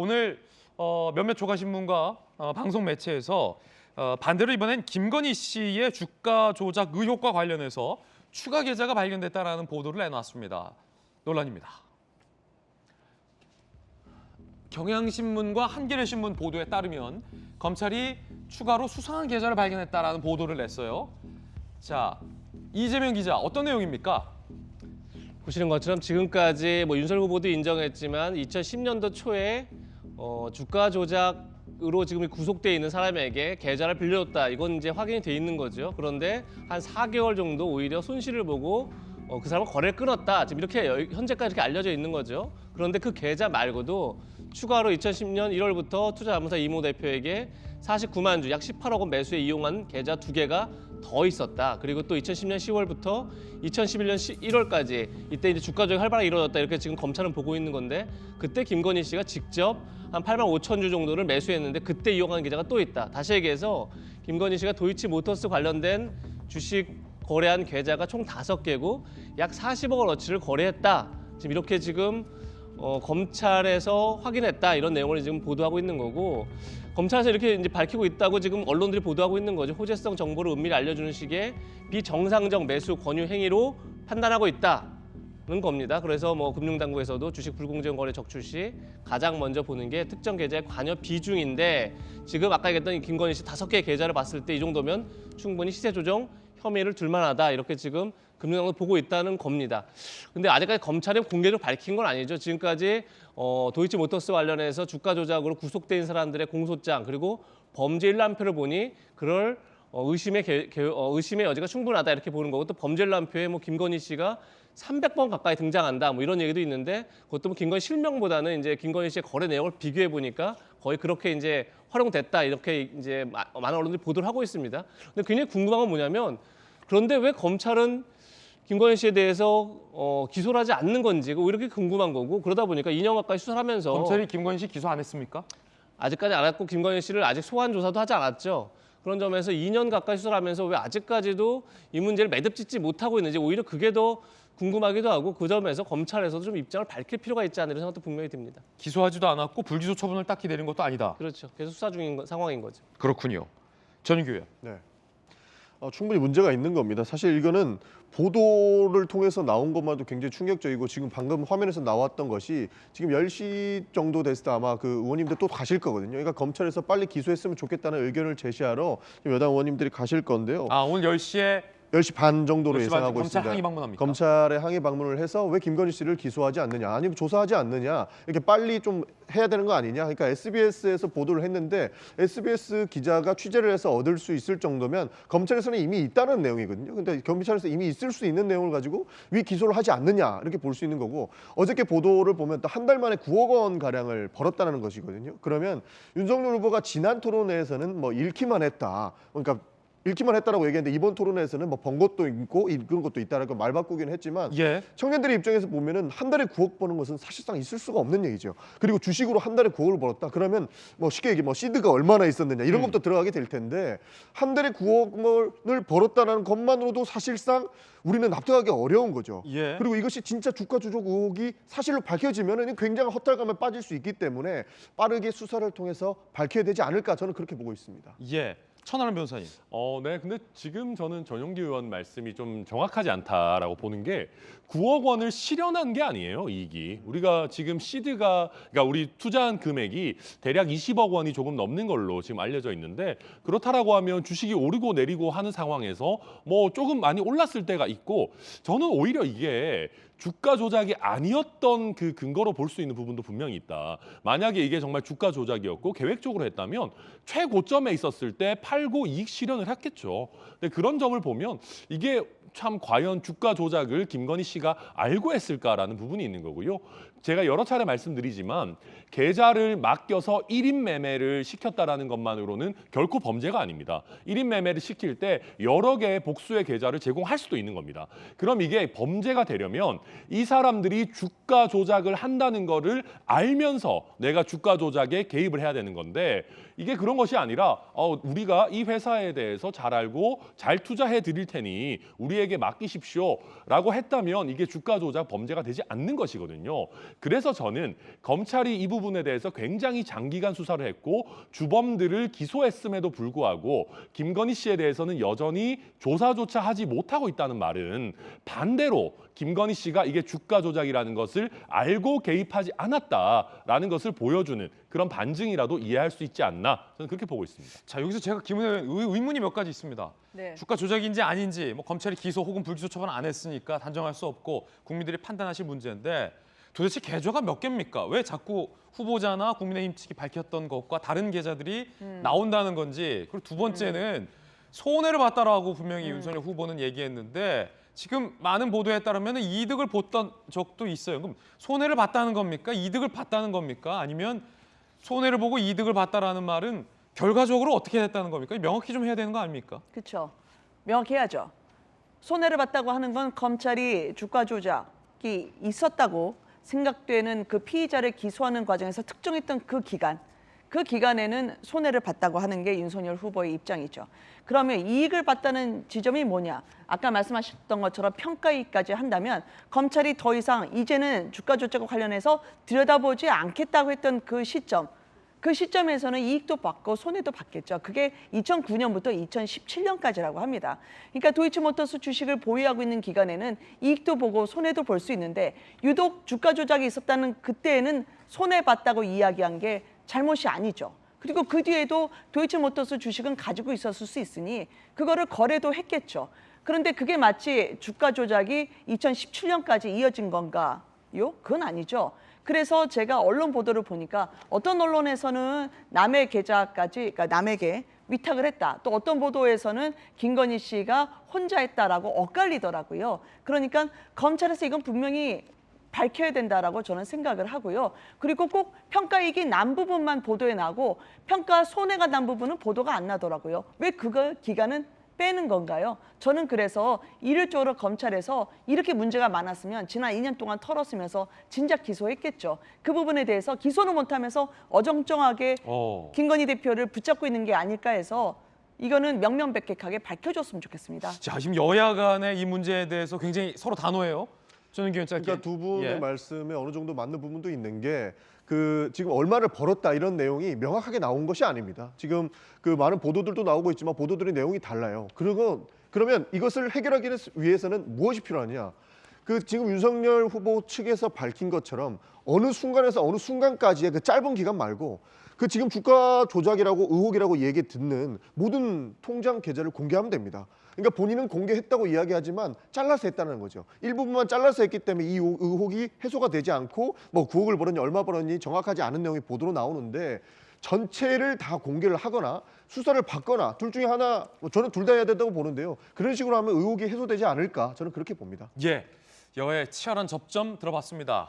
오늘 몇몇 조간신문과 방송 매체에서 반대로 이번엔 김건희 씨의 주가 조작 의혹과 관련해서 추가 계좌가 발견됐다는 보도를 내놨습니다. 논란입니다. 경향신문과 한겨레신문 보도에 따르면 검찰이 추가로 수상한 계좌를 발견했다는 보도를 냈어요. 자, 이재명 기자, 어떤 내용입니까? 보시는 것처럼 지금까지 윤석열 후보도 인정했지만 2010년도 초에 주가 조작으로 지금 구속돼 있는 사람에게 계좌를 빌려줬다. 이건 이제 확인이 돼 있는 거죠. 그런데 한 4개월 정도 오히려 손실을 보고 그 사람은 거래를 끊었다. 지금 이렇게 현재까지 이렇게 알려져 있는 거죠. 그런데 그 계좌 말고도 추가로 2010년 1월부터 투자자문사 이모 대표에게 49만 주, 약 18억 원 매수에 이용한 계좌 2개가 더 있었다. 그리고 또 2010년 10월부터 2011년 1월까지 이때 이제 주가 조작이 활발하게 이루어졌다. 이렇게 지금 검찰은 보고 있는 건데 그때 김건희 씨가 직접 한 8만 5천 주 정도를 매수했는데 그때 이용한 계좌가 또 있다. 다시 얘기해서 김건희 씨가 도이치모터스 관련된 주식 거래한 계좌가 총 5개고 약 40억 원어치를 거래했다. 지금 이렇게 지금 검찰에서 확인했다 이런 내용을 지금 보도하고 있는 거고 검찰에서 이렇게 이제 밝히고 있다고 지금 언론들이 보도하고 있는 거죠. 호재성 정보를 은밀히 알려주는 식의 비정상적 매수 권유 행위로 판단하고 있다는 겁니다. 그래서 금융당국에서도 주식 불공정 거래 적출 시 가장 먼저 보는 게 특정 계좌의 관여 비중인데 지금 아까 얘기했던 이 김건희 씨 5개의 계좌를 봤을 때 이 정도면 충분히 시세 조정 혐의를 둘 만하다 이렇게 지금 금융당국 보고 있다는 겁니다. 근데 아직까지 검찰이 공개로 밝힌 건 아니죠. 지금까지 도이치모터스 관련해서 주가 조작으로 구속된 사람들의 공소장 그리고 범죄 일람표를 보니 그럴 의심의 여지가 충분하다 이렇게 보는 거고 또 범죄 일람표에 김건희 씨가 300번 가까이 등장한다 이런 얘기도 있는데 그것도 김건희 실명보다는 이제 김건희 씨의 거래 내역을 비교해 보니까 거의 그렇게 이제 활용됐다 이렇게 이제 많은 언론들이 보도를 하고 있습니다. 근데 굉장히 궁금한 건 뭐냐면 그런데 왜 검찰은 김건희 씨에 대해서 기소를 하지 않는 건지 이렇게 궁금한 거고 그러다 보니까 2년 가까이 수사를 하면서 검찰이 김건희 씨 기소 안 했습니까? 아직까지 안 했고 김건희 씨를 아직 소환 조사도 하지 않았죠. 그런 점에서 2년 가까이 수사를 하면서 왜 아직까지도 이 문제를 매듭짓지 못하고 있는지 오히려 그게 더 궁금하기도 하고 그 점에서 검찰에서도 좀 입장을 밝힐 필요가 있지 않나 이런 생각도 분명히 듭니다. 기소하지도 않았고 불기소 처분을 딱히 내린 것도 아니다. 그렇죠. 계속 수사 중인 상황인 거죠. 그렇군요. 전인규 의원. 네. 충분히 문제가 있는 겁니다. 사실 이거는 보도를 통해서 나온 것만도 굉장히 충격적이고 지금 방금 화면에서 나왔던 것이 지금 10시 정도 됐을 때 아마 그 의원님들 또 가실 거거든요. 그러니까 검찰에서 빨리 기소했으면 좋겠다는 의견을 제시하러 여당 의원님들이 가실 건데요. 오늘 10시에 10시 반 정도로 10시 반 예상하고 검찰 있습니다. 항의 방문합니까? 검찰에 항의 방문을 해서 왜 김건희 씨를 기소하지 않느냐, 아니면 조사하지 않느냐, 이렇게 빨리 좀 해야 되는 거 아니냐. 그러니까 SBS에서 보도를 했는데 SBS 기자가 취재를 해서 얻을 수 있을 정도면 검찰에서는 이미 있다는 내용이거든요. 근데 검찰에서 이미 있을 수 있는 내용을 가지고 왜 기소를 하지 않느냐 이렇게 볼 수 있는 거고 어저께 보도를 보면 또 한 달 만에 9억 원 가량을 벌었다는 것이거든요. 그러면 윤석열 후보가 지난 토론회에서는 잃기만 했다. 그러니까 읽기만 했다라고 얘기했는데 이번 토론회에서는 번 것도 있고 읽은 것도 있다라고 말 바꾸긴 했지만 청년들의 입장에서 보면은 한 달에 9억 버는 것은 사실상 있을 수가 없는 얘기죠. 그리고 주식으로 한 달에 9억을 벌었다. 그러면 쉽게 얘기해 시드가 얼마나 있었느냐 이런 것도 들어가게 될 텐데 한 달에 9억을 벌었다는 것만으로도 사실상 우리는 납득하기 어려운 거죠. 그리고 이것이 진짜 주가 조작 의혹이 사실로 밝혀지면은 굉장한 허탈감에 빠질 수 있기 때문에 빠르게 수사를 통해서 밝혀야 되지 않을까 저는 그렇게 보고 있습니다. 천하람 변호사님. 네. 근데 지금 저는 전용기 의원 말씀이 좀 정확하지 않다라고 보는 게 9억 원을 실현한 게 아니에요, 이익이. 우리가 지금 그러니까 우리 투자한 금액이 대략 20억 원이 조금 넘는 걸로 지금 알려져 있는데 그렇다라고 하면 주식이 오르고 내리고 하는 상황에서 조금 많이 올랐을 때가 있고 저는 오히려 이게 주가 조작이 아니었던 그 근거로 볼 수 있는 부분도 분명히 있다. 만약에 이게 정말 주가 조작이었고 계획적으로 했다면 최고점에 있었을 때 팔고 이익 실현을 했겠죠. 근데 그런 점을 보면 이게 참 과연 주가 조작을 김건희 씨가 알고 했을까라는 부분이 있는 거고요. 제가 여러 차례 말씀드리지만 계좌를 맡겨서 1인 매매를 시켰다라는 것만으로는 결코 범죄가 아닙니다. 1인 매매를 시킬 때 여러 개의 복수의 계좌를 제공할 수도 있는 겁니다. 그럼 이게 범죄가 되려면 이 사람들이 주가 조작을 한다는 거를 알면서 내가 주가 조작에 개입을 해야 되는 건데 이게 그런 것이 아니라 우리가 이 회사에 대해서 잘 알고 잘 투자해 드릴 테니 우리에게 맡기십시오라고 했다면 이게 주가 조작 범죄가 되지 않는 것이거든요. 그래서 저는 검찰이 이 부분에 대해서 굉장히 장기간 수사를 했고 주범들을 기소했음에도 불구하고 김건희 씨에 대해서는 여전히 조사조차 하지 못하고 있다는 말은 반대로 김건희 씨가 이게 주가 조작이라는 것을 알고 개입하지 않았다라는 것을 보여주는 그런 반증이라도 이해할 수 있지 않나 저는 그렇게 보고 있습니다. 자, 여기서 제가 의문이 몇 가지 있습니다. 네. 주가 조작인지 아닌지 뭐 검찰이 기소 혹은 불기소 처분 안 했으니까 단정할 수 없고 국민들이 판단하실 문제인데 도대체 계좌가 몇 개입니까? 왜 자꾸 후보자나 국민의힘 측이 밝혔던 것과 다른 계좌들이 나온다는 건지, 그리고 두 번째는 손해를 봤다라고 분명히 윤석열 후보는 얘기했는데 지금 많은 보도에 따르면 이득을 봤던 적도 있어요. 그럼 손해를 봤다는 겁니까? 이득을 봤다는 겁니까? 아니면 손해를 보고 이득을 봤다라는 말은 결과적으로 어떻게 됐다는 겁니까? 명확히 좀 해야 되는 거 아닙니까? 그렇죠. 명확히 해야죠. 손해를 봤다고 하는 건 검찰이 주가 조작이 있었다고 생각되는 그 피의자를 기소하는 과정에서 특정했던 그 기간에는 손해를 봤다고 하는 게 윤석열 후보의 입장이죠. 그러면 이익을 봤다는 지점이 뭐냐? 아까 말씀하셨던 것처럼 평가이익까지 한다면 검찰이 더 이상 이제는 주가 조작과 관련해서 들여다보지 않겠다고 했던 그 시점에서는 이익도 받고 손해도 받겠죠. 그게 2009년부터 2017년까지라고 합니다. 그러니까 도이치모터스 주식을 보유하고 있는 기간에는 이익도 보고 손해도 볼 수 있는데 유독 주가 조작이 있었다는 그때에는 손해봤다고 이야기한 게 잘못이 아니죠. 그리고 그 뒤에도 도이치모터스 주식은 가지고 있었을 수 있으니 그거를 거래도 했겠죠. 그런데 그게 마치 주가 조작이 2017년까지 이어진 건가요? 그건 아니죠. 그래서 제가 언론 보도를 보니까 어떤 언론에서는 남의 계좌까지, 그러니까 남에게 위탁을 했다. 또 어떤 보도에서는 김건희 씨가 혼자 했다라고 엇갈리더라고요. 그러니까 검찰에서 이건 분명히 밝혀야 된다라고 저는 생각을 하고요. 그리고 꼭 평가이익이 난 부분만 보도에 나고 평가 손해가 난 부분은 보도가 안 나더라고요. 왜 그걸 기간은 빼는 건가요? 저는 그래서 일률적으로 검찰에서 이렇게 문제가 많았으면 지난 2년 동안 털었으면서 진작 기소했겠죠. 그 부분에 대해서 기소는 못하면서 어정쩡하게 김건희 대표를 붙잡고 있는 게 아닐까 해서 이거는 명명백백하게 밝혀줬으면 좋겠습니다. 자, 지금 여야 간의 이 문제에 대해서 굉장히 서로 단호해요. 저는 짧게. 그러니까 두 분의 예. 말씀에 어느 정도 맞는 부분도 있는 게 그 지금 얼마를 벌었다 이런 내용이 명확하게 나온 것이 아닙니다. 지금 그 많은 보도들도 나오고 있지만 보도들의 내용이 달라요. 그러면 이것을 해결하기 위해서는 무엇이 필요하냐? 그 지금 윤석열 후보 측에서 밝힌 것처럼 어느 순간에서 어느 순간까지의 그 짧은 기간 말고 그 지금 주가 조작이라고 의혹이라고 얘기 듣는 모든 통장 계좌를 공개하면 됩니다. 그러니까 본인은 공개했다고 이야기하지만 잘라서 했다는 거죠. 일부분만 잘라서 했기 때문에 이 의혹이 해소가 되지 않고 뭐 9억을 벌었니 얼마 벌었니 정확하지 않은 내용이 보도로 나오는데 전체를 다 공개를 하거나 수사를 받거나 둘 중에 하나 저는 둘 다 해야 된다고 보는데요. 그런 식으로 하면 의혹이 해소되지 않을까 저는 그렇게 봅니다. 예, 여야의 치열한 접점 들어봤습니다.